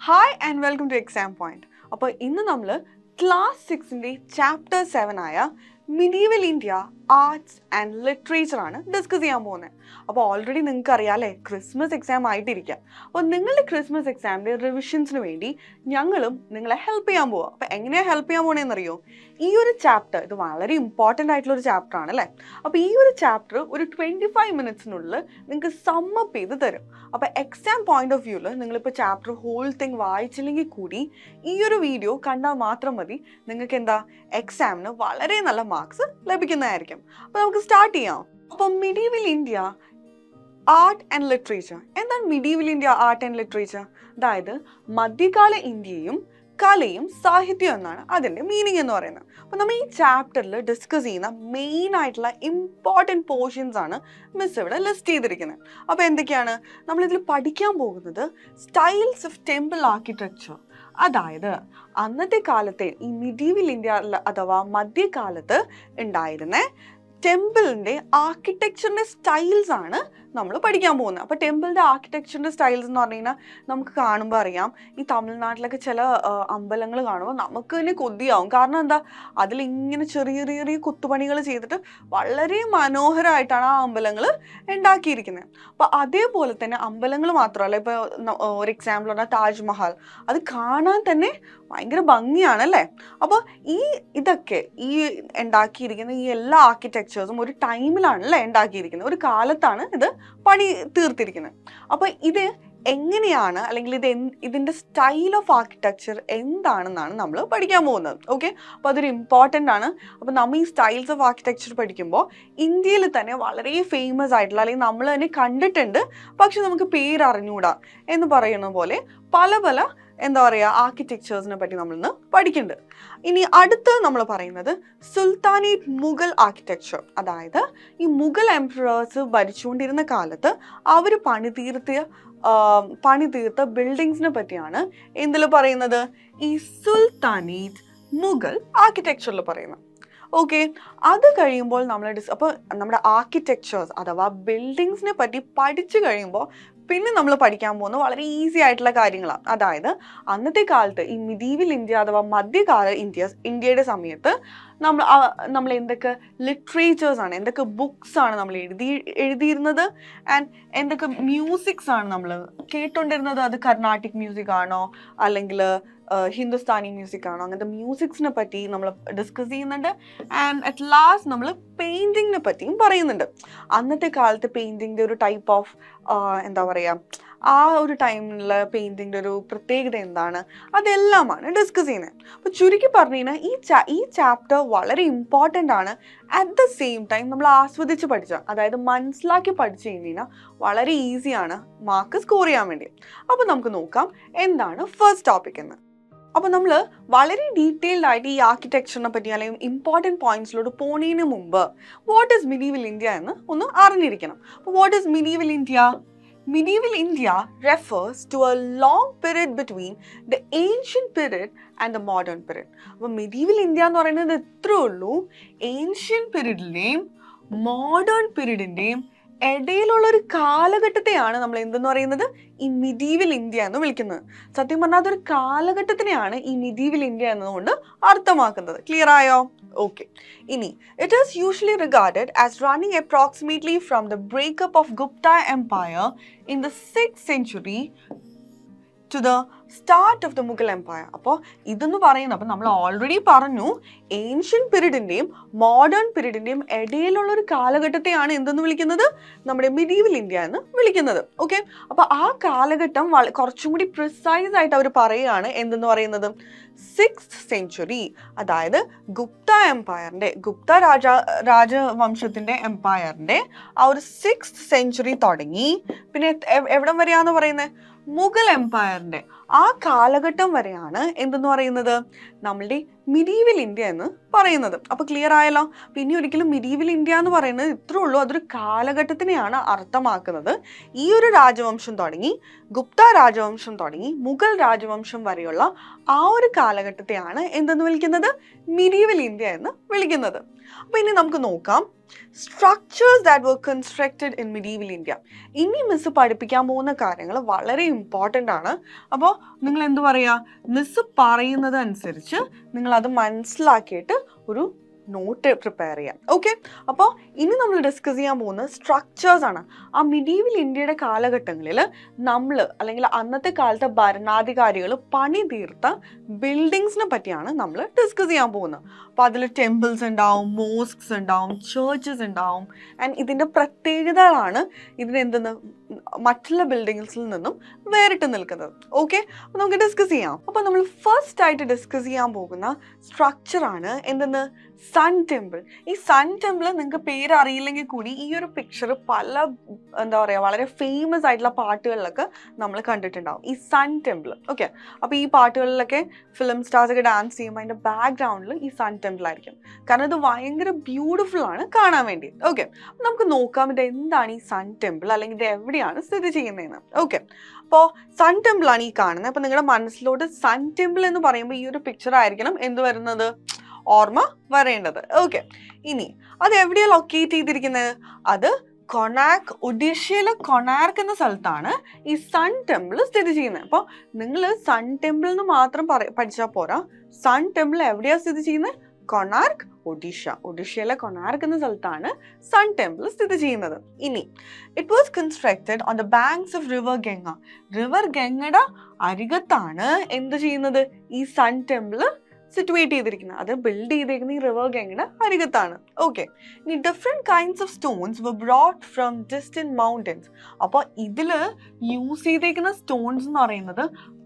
Hi and welcome to Exam Point. അപ്പോൾ ഇന്ന് നമ്മൾ ക്ലാസ് 6ന്റെ ചാപ്റ്റർ 7 ആയ medieval India arts and literature ആണ് ഡിസ്കസ് ചെയ്യാൻ പോകുന്നത്. അപ്പോൾ ഓൾറെഡി നിങ്ങൾക്ക് അറിയാമല്ലേ, ക്രിസ്മസ് എക്സാം ആയിട്ടിരിക്കുക. അപ്പോൾ നിങ്ങളുടെ ക്രിസ്മസ് എക്സാമിൻ്റെ റിവിഷൻസിന് വേണ്ടി ഞങ്ങളും നിങ്ങളെ ഹെൽപ്പ് ചെയ്യാൻ പോവുക. അപ്പോൾ എങ്ങനെയാണ് ഹെൽപ്പ് ചെയ്യാൻ പോകണമെന്നറിയോ? ഈ ഒരു ചാപ്റ്റർ ഇത് വളരെ ഇമ്പോർട്ടൻ്റ് ആയിട്ടുള്ള ഒരു ചാപ്റ്റർ ആണ് അല്ലേ. അപ്പോൾ ഈ ഒരു ചാപ്റ്റർ ഒരു 25 മിനിറ്റ്സിനുള്ളിൽ നിങ്ങൾക്ക് സമ്മപ്പ് ചെയ്ത് തരും. അപ്പോൾ എക്സാം പോയിന്റ് ഓഫ് വ്യൂവിൽ നിങ്ങളിപ്പോൾ ചാപ്റ്റർ ഹോൾ തിങ് വായിച്ചില്ലെങ്കിൽ കൂടി ഈ ഒരു വീഡിയോ കണ്ടാൽ മാത്രം മതി നിങ്ങൾക്ക് എന്താ എക്സാമിന് വളരെ നല്ല മാർക്സ് ലഭിക്കുന്നതായിരിക്കും. അപ്പോൾ നമുക്ക് സ്റ്റാർട്ട് ചെയ്യാം. അപ്പോൾ medieval India art and literature. എന്താണ് medieval India art and literature? അതായത് മധ്യകാല ഇന്ത്യയും കലയും സാഹിത്യവും എന്നാണ് അതിൻ്റെ മീനിങ് എന്ന് പറയുന്നത്. അപ്പോൾ നമ്മൾ ഈ ചാപ്റ്ററിൽ ഡിസ്കസ് ചെയ്യുന്ന മെയിൻ ആയിട്ടുള്ള ഇമ്പോർട്ടൻറ്റ് പോർഷൻസ് ആണ് മിസ് ഇവിടെ ലിസ്റ്റ് ചെയ്തിരിക്കുന്നത്. അപ്പോൾ എന്തൊക്കെയാണ് നമ്മളിതിൽ പഠിക്കാൻ പോകുന്നത്? Styles of temple architecture. അതായത് അന്നത്തെ കാലത്തെ ഈ മിഡീവൽ ഇന്ത്യ അഥവാ മധ്യകാലത്ത് ഉണ്ടായിരുന്ന ടെമ്പിളിൻ്റെ ആർക്കിടെക്ചറിൻ്റെ സ്റ്റൈൽസ് ആണ് നമ്മൾ പഠിക്കാൻ പോകുന്നത്. അപ്പോൾ ടെമ്പിളിൻ്റെ ആർക്കിടെക്ചറിൻ്റെ സ്റ്റൈൽസ് എന്ന് പറഞ്ഞു കഴിഞ്ഞാൽ നമുക്ക് കാണുമ്പോൾ അറിയാം, ഈ തമിഴ്നാട്ടിലൊക്കെ ചില അമ്പലങ്ങൾ കാണുമ്പോൾ നമുക്ക് തന്നെ കൊതിയാവും. കാരണം എന്താ, അതിലിങ്ങനെ ചെറിയ ചെറിയ കൊത്തുപണികൾ ചെയ്തിട്ട് വളരെ മനോഹരമായിട്ടാണ് ആ അമ്പലങ്ങൾ ഉണ്ടാക്കിയിരിക്കുന്നത്. അപ്പോൾ അതേപോലെ തന്നെ അമ്പലങ്ങൾ മാത്രമല്ല, ഇപ്പോൾ ഒരു എക്സാമ്പിൾ പറഞ്ഞാൽ താജ്മഹൽ, അത് കാണാൻ തന്നെ ഭയങ്കര ഭംഗിയാണല്ലേ. അപ്പോൾ ഇതൊക്കെ ഈ ഉണ്ടാക്കിയിരിക്കുന്ന ഈ എല്ലാ ആർക്കിടെക്ചേഴ്സും ഒരു ടൈമിലാണല്ലേ ഉണ്ടാക്കിയിരിക്കുന്നത്, ഒരു കാലത്താണ് ഇത് പണി തീർത്തിരിക്കുന്നത്. അപ്പോൾ ഇത് എങ്ങനെയാണ്, അല്ലെങ്കിൽ ഇതിൻ്റെ സ്റ്റൈൽ ഓഫ് ആർക്കിടെക്ചർ എന്താണെന്നാണ് നമ്മൾ പഠിക്കാൻ പോകുന്നത്. ഓക്കെ, അപ്പോൾ അതൊരു ഇമ്പോർട്ടൻ്റ് ആണ്. അപ്പോൾ നമ്മൾ ഈ സ്റ്റൈൽസ് ഓഫ് ആർക്കിടെക്ചർ പഠിക്കുമ്പോൾ ഇന്ത്യയിൽ തന്നെ വളരെ ഫേമസ് ആയിട്ടുള്ള, അല്ലെങ്കിൽ നമ്മൾ തന്നെ കണ്ടിട്ടുണ്ട് പക്ഷെ നമുക്ക് പേരറിഞ്ഞൂടാ എന്ന് പറയുന്ന പോലെ പല എന്താ പറയുക ആർക്കിടെക്ചേഴ്സിനെ പറ്റി നമ്മളിന്ന് പഠിക്കുന്നുണ്ട്. ഇനി അടുത്ത് നമ്മൾ പറയുന്നത് സുൽത്താനേറ്റ് മുഗൾ ആർക്കിടെക്ചർ. അതായത് ഈ മുഗൾ എംപറേഴ്സ് ഭരിച്ചുകൊണ്ടിരുന്ന കാലത്ത് അവർ പണിതീർത്ത ബിൽഡിങ്സിനെ പറ്റിയാണ് എന്തിൽ പറയുന്നത്? ഈ സുൽത്താനേറ്റ് മുഗൾ ആർക്കിടെക്ചറിൽ പറയുന്നത്. ഓക്കെ, അത് കഴിയുമ്പോൾ അപ്പോൾ നമ്മുടെ ആർക്കിടെക്ചേഴ്സ് അഥവാ ബിൽഡിങ്സിനെ പറ്റി പഠിച്ചു കഴിയുമ്പോൾ പിന്നെ നമ്മൾ പഠിക്കാൻ പോകുന്നത് വളരെ ഈസി ആയിട്ടുള്ള കാര്യങ്ങളാണ്. അതായത് കാലത്ത് ഈ മിഡീവൽ ഇന്ത്യ അഥവാ മധ്യകാല ഇന്ത്യയുടെ സമയത്ത് നമ്മൾ എന്തൊക്കെ ലിറ്ററേച്ചേഴ്സ് ആണ്, എന്തൊക്കെ ബുക്സ് ആണ് നമ്മൾ എഴുതിയിരുന്നത്, ആൻഡ് എന്തൊക്കെ മ്യൂസിക്സ് ആണ് നമ്മൾ കേട്ടോണ്ടിരുന്നത്. അത് കർണാട്ടിക് മ്യൂസിക് ആണോ അല്ലെങ്കിൽ ഹിന്ദുസ്ഥാനി മ്യൂസിക് ആണോ, അങ്ങനത്തെ മ്യൂസിക്സിനെ പറ്റി നമ്മൾ ഡിസ്കസ് ചെയ്യുന്നുണ്ട്. ആൻഡ് അറ്റ് ലാസ്റ്റ് നമ്മൾ പെയിൻറ്റിങ്ങിനെ പറ്റിയും പറയുന്നുണ്ട്. അന്നത്തെ കാലത്ത് പെയിൻറ്റിങ്ങിൻ്റെ ഒരു ടൈപ്പ് ഓഫ് എന്താ പറയുക, ആ ഒരു ടൈമിലുള്ള പെയിൻറ്റിങ്ങിൻ്റെ ഒരു പ്രത്യേകത എന്താണ്, അതെല്ലാമാണ് ഡിസ്കസ് ചെയ്യുന്നത്. അപ്പോൾ ചുരുക്കി പറഞ്ഞു കഴിഞ്ഞാൽ ഈ ചാപ്റ്റർ വളരെ ഇമ്പോർട്ടൻ്റ് ആണ്. അറ്റ് ദ സെയിം ടൈം നമ്മൾ ആസ്വദിച്ച് പഠിച്ച, അതായത് മനസ്സിലാക്കി പഠിച്ചു കഴിഞ്ഞാൽ വളരെ ഈസിയാണ് മാർക്ക് സ്കോർ ചെയ്യാൻ വേണ്ടി. അപ്പോൾ നമുക്ക് നോക്കാം എന്താണ് ഫസ്റ്റ് ടോപ്പിക് എന്ന്. അപ്പോൾ നമ്മൾ വളരെ ഡീറ്റെയിൽഡ് ആയിട്ട് ഈ ആർക്കിടെക്ചറിനെ പറ്റി അല്ലെങ്കിൽ ഇമ്പോർട്ടൻറ്റ് പോയിന്റ്സിലോട്ട് പോണതിന് മുമ്പ് വാട്ട് ഈസ് മിഡീവൽ ഇന്ത്യ എന്ന് ഒന്ന് അറിഞ്ഞിരിക്കണം. അപ്പോൾ what is medieval India? Medieval India refers to a long period between the ancient period and the modern period. അപ്പോൾ medieval India എന്ന് പറയുന്നത് എത്രയേ ഉള്ളൂ, ഏൻഷ്യൻ പീരീഡിൻ്റെയും മോഡേൺ പീരീഡിൻ്റെയും ഇടയിലുള്ള ഒരു കാലഘട്ടത്തെയാണ് നമ്മൾ എന്തെന്ന് പറയുന്നത്, ഈ മിഡീവൽ ഇന്ത്യ എന്ന് വിളിക്കുന്നത്. സത്യം പറഞ്ഞാൽ അതൊരു കാലഘട്ടത്തിനെയാണ് ഈ മിഡീവൽ ഇന്ത്യ എന്നതുകൊണ്ട് അർത്ഥമാക്കുന്നത്. ക്ലിയർ ആയോ? ഓക്കെ, ഇനി it is usually regarded as running approximately from the breakup of Gupta empire in the 6th century to the start of the Mughal Empire. അപ്പോൾ ഇതെന്ന് പറയുന്നത്, അപ്പോൾ നമ്മൾ ഓൾറെഡി പറഞ്ഞു ഏൻഷ്യൻ പീരീഡിൻ്റെയും മോഡേൺ പീരീഡിൻ്റെയും ഇടയിലുള്ള ഒരു കാലഘട്ടത്തെയാണ് എന്തെന്ന് വിളിക്കുന്നത്, നമ്മുടെ മിഡീവൽ ഇന്ത്യ എന്ന് വിളിക്കുന്നത്. ഓക്കെ, അപ്പോൾ ആ കാലഘട്ടം കുറച്ചും കൂടി പ്രിസൈസ് ആയിട്ട് അവർ പറയുകയാണ് എന്തെന്ന് പറയുന്നത് 6th century. അതായത് ഗുപ്ത രാജവംശത്തിൻ്റെ എംപയറിൻ്റെ ആ ഒരു 6th century തുടങ്ങി പിന്നെ എവിടം വരെയാന്ന് പറയുന്നത് മുഗൾ എംപയറിൻ്റെ ആ കാലഘട്ടം വരെയാണ് എന്തെന്ന് പറയുന്നത് നമ്മളുടെ മിഡീവൽ ഇന്ത്യ എന്ന് പറയുന്നത്. അപ്പോൾ ക്ലിയർ ആയല്ലോ. പിന്നെ ഒരിക്കലും മിഡീവൽ ഇന്ത്യ എന്ന് പറയുന്നത് ഇത്രേ ഉള്ളൂ, അതൊരു കാലഘട്ടത്തിനെയാണ് അർത്ഥമാക്കുന്നത്. ഈ ഒരു രാജവംശം തുടങ്ങി ഗുപ്ത രാജവംശം തുടങ്ങി മുഗൾ രാജവംശം വരെയുള്ള ആ ഒരു കാലഘട്ടത്തെയാണ് എന്തെന്ന് വിളിക്കുന്നത്? മിഡീവൽ ഇന്ത്യ എന്ന് വിളിക്കുന്നത്. അപ്പോൾ ഇനി നമുക്ക് നോക്കാം structures that were constructed in medieval India. ഇനി മിസ് പഠിപ്പിക്കാൻ പോകുന്ന കാര്യങ്ങൾ വളരെ ഇമ്പോർട്ടൻ്റ് ആണ്. അപ്പോൾ നിങ്ങൾ എന്ത് പറയുക, മിസ് പറയുന്നത് അനുസരിച്ച് നിങ്ങൾ അത് മനസ്സിലാക്കിയിട്ട് ഒരു നോട്ട് പ്രിപ്പയർ ചെയ്യാം. ഓക്കെ, അപ്പോൾ ഇനി നമ്മൾ ഡിസ്കസ് ചെയ്യാൻ പോകുന്നത് സ്ട്രക്ചേഴ്സ് ആണ്. ആ മിഡീവൽ ഇന്ത്യയുടെ കാലഘട്ടങ്ങളിൽ നമ്മൾ അല്ലെങ്കിൽ അന്നത്തെ കാലത്തെ ഭരണാധികാരികൾ പണി തീർത്ത ബിൽഡിങ്സിനെ പറ്റിയാണ് നമ്മൾ ഡിസ്കസ് ചെയ്യാൻ പോകുന്നത്. അപ്പോൾ അതിൽ ടെമ്പിൾസ് ഉണ്ടാവും, മോസ്ക്സ് ഉണ്ടാവും, ചേർച്ചസ് ഉണ്ടാവും. ആൻഡ് ഇതിൻ്റെ പ്രത്യേകതകളാണ് ഇതിനെന്തെന്ന് മറ്റുള്ള ബിൽഡിങ്സിൽ നിന്നും വേറിട്ട് നിൽക്കുന്നത്. ഓക്കെ, അപ്പോൾ നമുക്ക് ഡിസ്കസ് ചെയ്യാം. അപ്പോൾ നമ്മൾ ഫസ്റ്റ് ആയിട്ട് ഡിസ്കസ് ചെയ്യാൻ പോകുന്ന സ്ട്രക്ചറാണ് എന്തെന്ന്? Sun temple. ഈ സൺ ടെമ്പിൾ നിങ്ങൾക്ക് പേര് അറിയില്ലെങ്കിൽ കൂടി ഈ ഒരു പിക്ചർ പല എന്താ പറയുക വളരെ ഫേമസ് ആയിട്ടുള്ള പാട്ടുകളിലൊക്കെ നമ്മൾ കണ്ടിട്ടുണ്ടാവും, ഈ സൺ ടെമ്പിൾ. ഓക്കെ, അപ്പോൾ ഈ പാട്ടുകളിലൊക്കെ ഫിലിം സ്റ്റാർസ് ഒക്കെ ഡാൻസ് ചെയ്യുമ്പോൾ അതിൻ്റെ ബാക്ക്ഗ്രൗണ്ടിൽ ഈ സൺ ടെമ്പിൾ ആയിരിക്കും. കാരണം ഇത് ഭയങ്കര ബ്യൂട്ടിഫുൾ ആണ് കാണാൻ വേണ്ടി. ഓക്കെ, നമുക്ക് നോക്കാം ഇത് എന്താണ് ഈ സൺ ടെമ്പിൾ, അല്ലെങ്കിൽ ഇത് എവിടെയാണ് സ്ഥിതി ചെയ്യുന്നതെന്ന്. ഓക്കെ, അപ്പോൾ സൺ ടെമ്പിൾ ആണ് ഈ കാണുന്നത്. അപ്പോൾ നിങ്ങളുടെ മനസ്സിലോട്ട് സൺ ടെമ്പിൾ എന്ന് പറയുമ്പോൾ ഈ ഒരു പിക്ചർ ആയിരിക്കണം എന്ത് വരുന്നത്? ഓർമ്മ വരേണ്ടത്. ഓക്കെ, ഇനി അത് എവിടെയാണ് ലൊക്കേറ്റ് ചെയ്തിരിക്കുന്നത്? അത് കൊണാർക്ക്, ഒഡീഷയിലെ കൊണാർക്ക് എന്ന സ്ഥലത്താണ് ഈ സൺ ടെമ്പിൾ സ്ഥിതി ചെയ്യുന്നത്. അപ്പോൾ നിങ്ങൾ സൺ ടെമ്പിൾ എന്ന് മാത്രം പഠിച്ചാൽ പോരാ, സൺ ടെമ്പിൾ എവിടെയാണ് സ്ഥിതി ചെയ്യുന്നത്? കൊണാർക്ക്, ഒഡീഷ. ഒഡീഷയിലെ കൊണാർക്ക് എന്ന സ്ഥലത്താണ് സൺ ടെമ്പിൾ സ്ഥിതി ചെയ്യുന്നത്. ഇനി it was constructed on the banks of river Ganga. River ഗംഗയുടെ അരികത്താണ് എന്ത് ചെയ്യുന്നത്? ഈ സൺ ടെമ്പിൾ സിറ്റുവേറ്റ് ചെയ്തിരിക്കുന്നത്. അത് ബിൽഡ് ചെയ്തിരിക്കുന്ന ഈ റിവർ ഗംഗയുടെ അരികത്താണ്. ഓക്കെ, ഇനി different kinds of stones were brought from distant mountains. അപ്പോൾ ഇതിൽ യൂസ് ചെയ്തിരിക്കുന്ന സ്റ്റോൺസ് എന്ന് പറയുന്നത്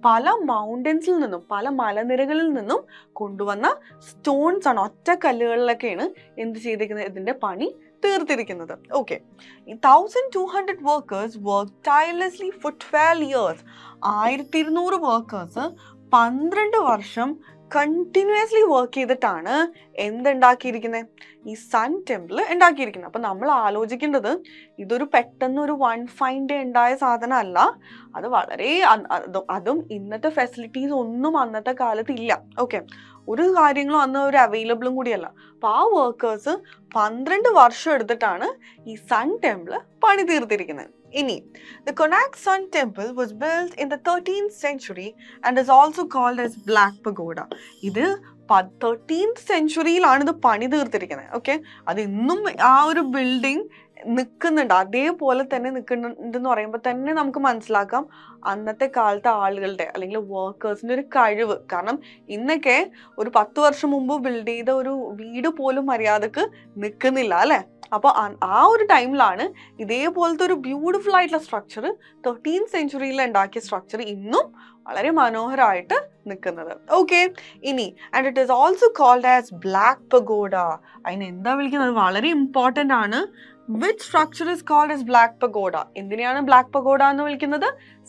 പല മൗണ്ടൻസിൽ നിന്നും, പല മലനിരകളിൽ നിന്നും കൊണ്ടുവന്ന സ്റ്റോൺസ് ആണ്. ഒറ്റ കല്ലുകളിലൊക്കെയാണ് എന്ത് ചെയ്തിരിക്കുന്നത്? ഇതിൻ്റെ പണി തീർത്തിരിക്കുന്നത്. Okay, 1200 workers work tirelessly for 12 years. 1200 workers 12 വർഷം കണ്ടിന്യൂസ്ലി വർക്ക് ചെയ്തിട്ടാണ് എന്തുണ്ടാക്കിയിരിക്കുന്നത്? ഈ സൺ ടെമ്പിൾ ഉണ്ടാക്കിയിരിക്കുന്നത്. അപ്പം നമ്മൾ ആലോചിക്കേണ്ടത് ഇതൊരു പെട്ടെന്ന് ഒരു വൺ ഫൈൻ ഡേ ഉണ്ടായ സാധനം അല്ല. അത് വളരെ അതും ഇന്നത്തെ ഫെസിലിറ്റീസ് ഒന്നും അന്നത്തെ കാലത്ത് ഇല്ല. ഓക്കെ, ഒരു കാര്യങ്ങളും അന്ന് ഒരു അവൈലബിളും കൂടിയല്ല. അപ്പോൾ ആ വർക്കേഴ്സ് 12 വർഷം എടുത്തിട്ടാണ് ഈ സൺ ടെമ്പിൾ പണി തീർത്തിരിക്കുന്നത്. ഇനി the Konark Sun Temple was built in the 13th century and is also called as Black Pagoda. ഇത് 13th centuryയിലാണ് ഇത് പണി തീർത്തിരിക്കുന്നത്. ഓക്കെ, അത് ഇന്നും ആ ഒരു ബിൽഡിംഗ് നിൽക്കുന്നുണ്ട്, അതേപോലെ തന്നെ നിൽക്കുന്നുണ്ടെന്ന് പറയുമ്പോൾ തന്നെ നമുക്ക് മനസ്സിലാക്കാം അന്നത്തെ കാലത്തെ ആളുകളുടെ അല്ലെങ്കിൽ വർക്കേഴ്സിൻ്റെ ഒരു കഴിവ്. കാരണം ഇന്നൊക്കെ ഒരു 10 വർഷം മുമ്പ് ബിൽഡ് ചെയ്ത ഒരു വീട് പോലും മര്യാദക്ക് നിൽക്കുന്നില്ല അല്ലേ? അപ്പോൾ ആ ഒരു ടൈമിലാണ് ഇതേപോലത്തെ ഒരു ബ്യൂട്ടിഫുൾ ആയിട്ടുള്ള സ്ട്രക്ചർ 13th centuryയിൽ ഉണ്ടാക്കിയ സ്ട്രക്ചർ ഇന്നും വളരെ മനോഹരമായിട്ട് നിൽക്കുന്നത്. ഓക്കെ, ഇനി and it is also called as black pagoda. അതിന് എന്താ വിളിക്കുന്നത്? വളരെ ഇമ്പോർട്ടൻ്റ് ആണ്. Which structure is called as Black Pagoda? എന്തിനെയാണ് ബ്ലാക്ക് പഗോഡ എന്ന് വിളിക്കുന്നത്?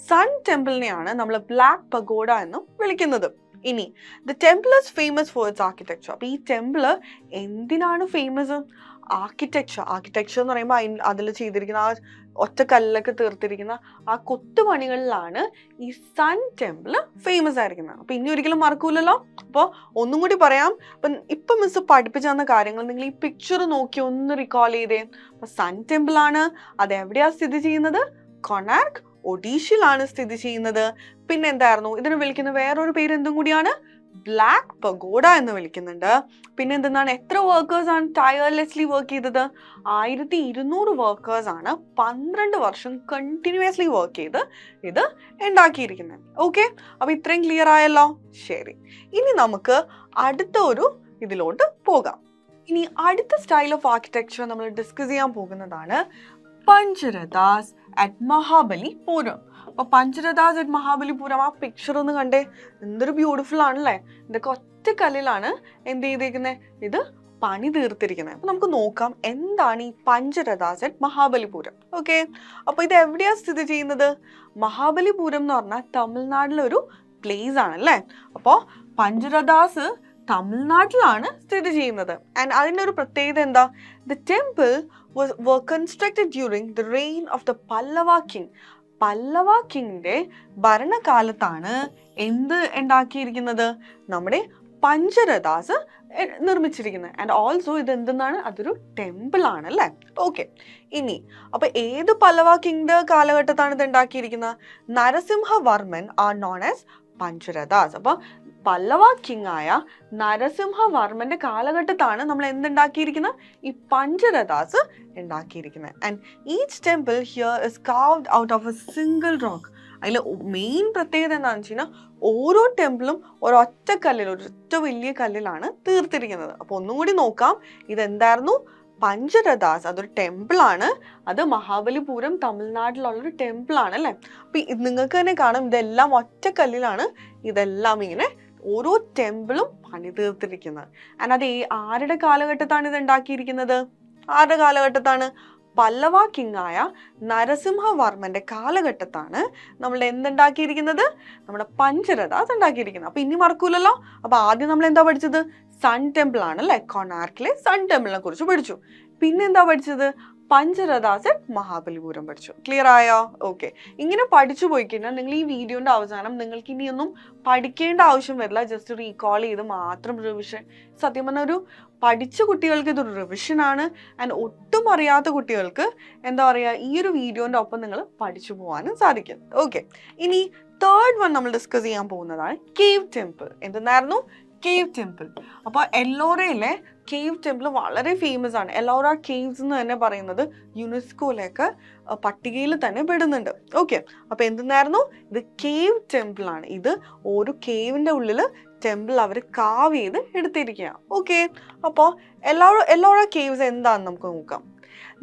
സൺ ടെമ്പിളിനെയാണ് നമ്മൾ ബ്ലാക്ക് പഗോഡ എന്ന് വിളിക്കുന്നത്. ഇനി the temple is famous for it's architecture. അപ്പോൾ ഈ ടെമ്പിൾ എന്തിനാണ് ഫേമസ്? ആർക്കിടെക്ചർ എന്ന് പറയുമ്പോൾ അതിൽ ചെയ്തിരിക്കുന്ന ആ ഒറ്റക്കല്ലൊക്കെ തീർത്തിരിക്കുന്ന ആ കൊത്തുപണികളിലാണ് ഈ സൺ ടെമ്പിൾ ഫേമസ് ആയിരിക്കുന്നത്. അപ്പോൾ ഇനി ഒരിക്കലും മറക്കൂലല്ലോ. അപ്പോൾ ഒന്നും കൂടി പറയാം. ഇപ്പം മിസ് പഠിപ്പിച്ചു തന്ന കാര്യങ്ങൾ നിങ്ങൾ ഈ പിക്ചർ നോക്കി ഒന്ന് റിക്കോൾ ചെയ്തേ. അപ്പോൾ സൺ ടെമ്പിൾ ആണ്, അത് എവിടെയാണ് സ്ഥിതി ചെയ്യുന്നത്? കൊണാർക്ക്, ഒഡീഷയിലാണ് സ്ഥിതി ചെയ്യുന്നത്. പിന്നെ എന്തായിരുന്നു ഇതിന് വിളിക്കുന്ന വേറൊരു പേര് എന്തും കൂടിയാണ്? ബ്ലാക്ക് പഗോഡ എന്ന് വിളിക്കുന്നുണ്ട്. പിന്നെ എന്താണ്, എത്ര വർക്കേഴ്സ് ആണ് ടയർലെസ്ലി വർക്ക് ചെയ്തത്? 1200 വർക്കേഴ്സ് ആണ് 12 വർഷം കണ്ടിന്യൂസ്ലി വർക്ക് ചെയ്ത് ഇത് ഉണ്ടാക്കിയിരിക്കുന്നത്. ഓക്കെ, അപ്പൊ ഇത്രയും ക്ലിയർ ആയല്ലോ. ശരി, ഇനി നമുക്ക് അടുത്ത ഒരു ഇതിലോട്ട് പോകാം. ഇനി അടുത്ത സ്റ്റൈൽ ഓഫ് ആർക്കിടെക്ചർ നമ്മൾ ഡിസ്കസ് ചെയ്യാൻ പോകുന്നതാണ് പഞ്ചരഥാസ് അറ്റ് മഹാബലിപുരം. അപ്പൊ പഞ്ചരഥാസ് അറ്റ് മഹാബലിപുരം, ആ പിക്ചർ ഒന്ന് കണ്ടേ, എന്തൊരു ബ്യൂട്ടിഫുൾ ആണല്ലേ. ഇതൊക്കെ ഒറ്റ കല്ലിലാണ് എന്ത് ചെയ്തിരിക്കുന്നത്? ഇത് പണി തീർത്തിരിക്കുന്നത്. അപ്പൊ നമുക്ക് നോക്കാം എന്താണ് ഈ പഞ്ചരഥാസ് അറ്റ് മഹാബലിപുരം. ഓക്കെ, അപ്പൊ ഇത് എവിടെയാ സ്ഥിതി ചെയ്യുന്നത്? മഹാബലിപുരം എന്ന് പറഞ്ഞാൽ തമിഴ്നാട്ടിലെ ഒരു പ്ലേസ് ആണല്ലേ. അപ്പോൾ പഞ്ചരഥാസ് തമിഴ്നാട്ടിലാണ് സ്ഥിതി ചെയ്യുന്നത്. ആൻഡ് അതിൻ്റെ ഒരു പ്രത്യേകത എന്താ? The temple were constructed during the reign of the Pallava king. പല്ലവ കിങ്ങിന്റെ ഭരണകാലത്താണ് എന്ത് ഉണ്ടാക്കിയിരിക്കുന്നത്? നമ്മുടെ പഞ്ചരഥാസ് നിർമ്മിച്ചിരിക്കുന്നത്. ആൻഡ് ഓൾസോ ഇത് എന്തെന്നാണ്? അതൊരു ടെമ്പിൾ ആണ് അല്ലേ? ഓക്കെ. ഇനി അപ്പൊ ഏത് പല്ലവ കിങ്ങിന്റെ കാലഘട്ടത്താണ് ഇത് ഉണ്ടാക്കിയിരിക്കുന്നത്? Narasimhavarman are known as Pancharathas. അപ്പൊ പല്ലവ കിങ് ആയ നരസിംഹവർമ്മന്റെ കാലഘട്ടത്താണ് നമ്മൾ എന്തുണ്ടാക്കിയിരിക്കുന്നത്? ഈ പഞ്ചരഥാസ് ഉണ്ടാക്കിയിരിക്കുന്നത്. And each temple here is carved out of A single rock. അതിൽ മെയിൻ പ്രത്യേകത എന്താണെന്ന് വെച്ച് കഴിഞ്ഞാൽ ഓരോ ടെമ്പിളും ഒരൊറ്റ വലിയ കല്ലിലാണ് തീർത്തിരിക്കുന്നത്. അപ്പൊ ഒന്നും കൂടി നോക്കാം. ഇതെന്തായിരുന്നു? പഞ്ചരഥാസ്. അതൊരു ടെമ്പിളാണ്. അത് മഹാബലിപുരം തമിഴ്നാട്ടിലുള്ളൊരു ടെമ്പിളാണ് അല്ലേ? അപ്പൊ നിങ്ങൾക്ക് തന്നെ കാണാം, ഇതെല്ലാം ഒറ്റ കല്ലിലാണ് ഇതെല്ലാം ഇങ്ങനെ ഓരോ ടെമ്പിളും പണിതീർത്തിരിക്കുന്നത്. ആൻഡ് അത് ആരുടെ കാലഘട്ടത്താണ് ഇത് ഉണ്ടാക്കിയിരിക്കുന്നത്? ആരുടെ കാലഘട്ടത്താണ്? പല്ലവ കിങ് ആയ നരസിംഹവർമ്മന്റെ കാലഘട്ടത്താണ് നമ്മൾ എന്തുണ്ടാക്കിയിരിക്കുന്നത്? നമ്മുടെ പഞ്ചരഥാസ് ഉണ്ടാക്കിയിരിക്കുന്നത്. അപ്പൊ ഇനി മറക്കൂലല്ലോ. അപ്പൊ ആദ്യം നമ്മൾ എന്താ പഠിച്ചത്? സൺ ടെമ്പിൾ ആണ് അല്ലെ? കൊണാർക്കിലെ സൺ ടെമ്പിളിനെ കുറിച്ച് പഠിച്ചു. പിന്നെ എന്താ പഠിച്ചത്? പഞ്ചരഥാസ് മഹാബലിപുരം പഠിച്ചു. ക്ലിയർ ആയോ? ഓക്കെ. ഇങ്ങനെ പഠിച്ചു പോയി കഴിഞ്ഞാൽ നിങ്ങൾ ഈ വീഡിയോന്റെ അവസാനം നിങ്ങൾക്ക് ഇനിയൊന്നും പഠിക്കേണ്ട ആവശ്യം വരില്ല. ജസ്റ്റ് റീകോൾ ചെയ്ത് മാത്രം റിവിഷൻ. സത്യം പറഞ്ഞ ഒരു പഠിച്ച കുട്ടികൾക്ക് ഇതൊരു റിവിഷൻ ആണ്. ആൻഡ് ഒട്ടും അറിയാത്ത കുട്ടികൾക്ക് എന്താ പറയുക, ഈ ഒരു വീഡിയോന്റെ ഒപ്പം നിങ്ങൾ പഠിച്ചു പോകാനും സാധിക്കും. ഓക്കെ. ഇനി തേർഡ് വൺ നമ്മൾ ഡിസ്കസ് ചെയ്യാൻ പോകുന്നതാണ് കേവ് ടെമ്പിൾ. എന്തെന്നായിരുന്നു? Cave temple. അപ്പോൾ എല്ലോറയിലെ കേവ് ടെമ്പിൾ വളരെ ഫേമസ് ആണ്. എല്ലോറ കേവ്സ് എന്ന് തന്നെ പറയുന്നത് യുനെസ്കോയിലേക്ക് പട്ടികയിൽ തന്നെ പെടുന്നുണ്ട്. ഓക്കെ. അപ്പൊ എന്തെന്നായിരുന്നു? ഇത് കേവ് ടെമ്പിൾ ആണ്. ഇത് ഒരു കേവിന്റെ ഉള്ളിൽ ടെമ്പിൾ അവർ കാവ് ചെയ്ത് എടുത്തിരിക്കുക. ഓക്കെ. അപ്പോൾ എല്ലോറ കേവ്സ് എന്താണെന്ന് നമുക്ക് നോക്കാം.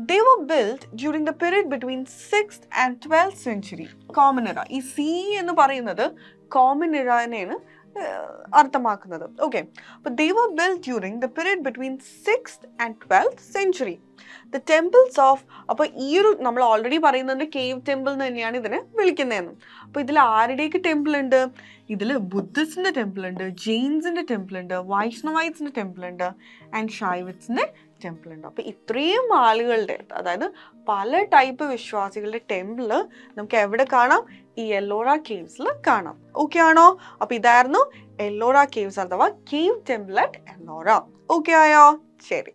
They were built during the period between 6th and 12th century. Common എറ. ഈ സി എന്ന് പറയുന്നത് കോമൺ എറനെയാണ് അർത്ഥമാക്കുന്നത്. ഓക്കെ. അപ്പോൾ they were built during the period between 6th and 12th century. The temples of, അപ്പോൾ ഈ ഒരു നമ്മൾ ഓൾറെഡി പറയുന്നത് കേവ് ടെമ്പിൾ എന്ന് തന്നെയാണ് ഇതിനെ വിളിക്കുന്നതെന്ന്. അപ്പോൾ ഇതിൽ ആരുടെയൊക്കെ ടെമ്പിൾ ഉണ്ട്? ഇതിൽ ബുദ്ധിസ്റ്റിന്റെ ടെമ്പിൾ ഉണ്ട്, ജെയിൻസിന്റെ ടെമ്പിൾ ഉണ്ട്, വൈഷ്ണവൈറ്റ്സിന്റെ ടെമ്പിൾ ഉണ്ട്, ആൻഡ് ഷൈവിറ്റ്സിന്റെ ടെമ്പിൾ ഉണ്ട്. അപ്പൊ ഇത്രയും ആളുകളുടെ, അതായത് പല ടൈപ്പ് വിശ്വാസികളുടെ ടെമ്പിള് നമുക്ക് എവിടെ കാണാം? ഈ എല്ലോറ കേവ്സിൽ കാണാം. ഓക്കെ ആണോ? അപ്പൊ ഇതായിരുന്നു എല്ലോറ കേവ്സ് അഥവാ cave temple at Ellora. Okay ആയോ? ശരി.